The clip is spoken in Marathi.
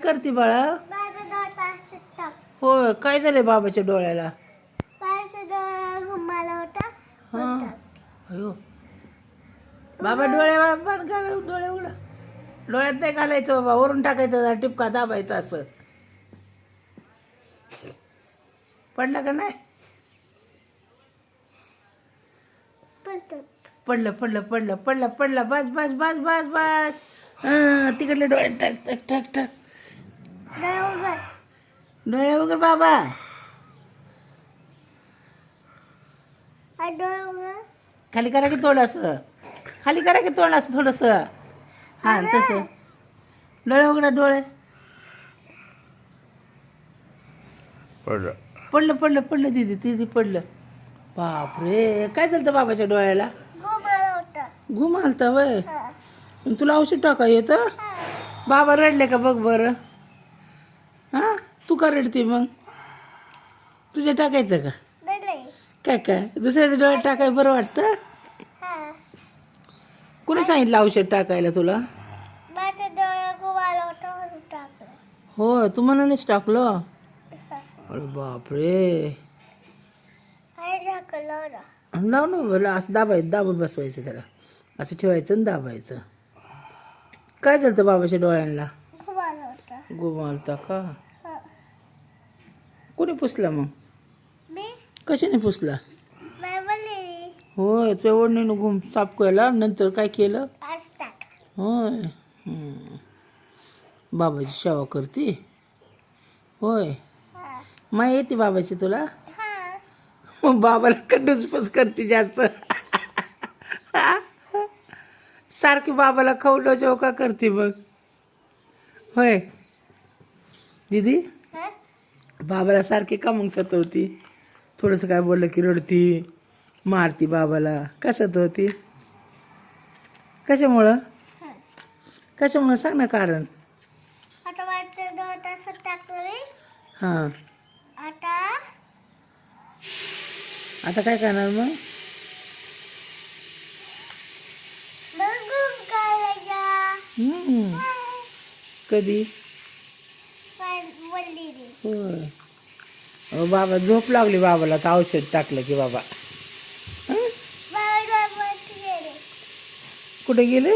करते बाळा? माझा डोळा असं टाक. होय, काय झालंय बाबाच्या डोळ्याला? माझा डोळा घुमाला होता. हा अयो बाबा डोळे बंद कर, डोळे उघडा. डोळ्यात नाही घालायचं बाबा, वरून टाकायचं, टिपका दाबायचा असं. पडलं का नाही? पडलं पडलं पडलं पडलं पडलं. बस बस बस बस बस. तिकडले डोळे टाक टाक टाक टाक. डोळे वगैरे बाबा. खाली करा की थोडंसं, खाली करा की थोडंसं थोडंसं. हां तसं. डोळे उघडा, डोळे. पडलं पडलं पडलं पडलं दीदी, दीदी पडलं. बापरे, काय झालं बाबाच्या डोळ्याला? घुम आलता वय. तुला औषध टाका येतं? बाबा रडले का बघ बरं. हां तू का रडते मग? तुझ्या टाकायचं का? काय काय दुसऱ्याच्या डोळ्यात टाकाय बरं वाटतं? कोणी सांगितलं औषध टाकायला तुला? हो, तू मनानेच टाकलं. अरे बापरे. लाव ना मला, असं दाबायचं, दाबून बसवायचं त्याला, असं ठेवायचं आणि दाबायचं. काय झालं बाबाच्या डोळ्यांना? गुमालता का? कोणी पुसला मग? कशाने पुसला? होय, तुझ्या ओढणीनं घुम साफ केला, नंतर काय केलं? होय. बाबाची सेवा करते होय. माय येते बाबाची तुला? मग बाबाला कडूसपच करते जास्त. सारखी बाबाला खाऊ जेव का करते मग? होय दीदी, बाबाला सारखी का मग सतवती? थोडंसं काय बोललं की रडती, मारती बाबाला, का सतवती? कशामुळं? कशामुळं सांग ना कारण. हां आता काय करणार मग? कधी? होय. बाबा झोप लागली बाबाला, तर औषध टाकलं की बाबा. कुठे गेले?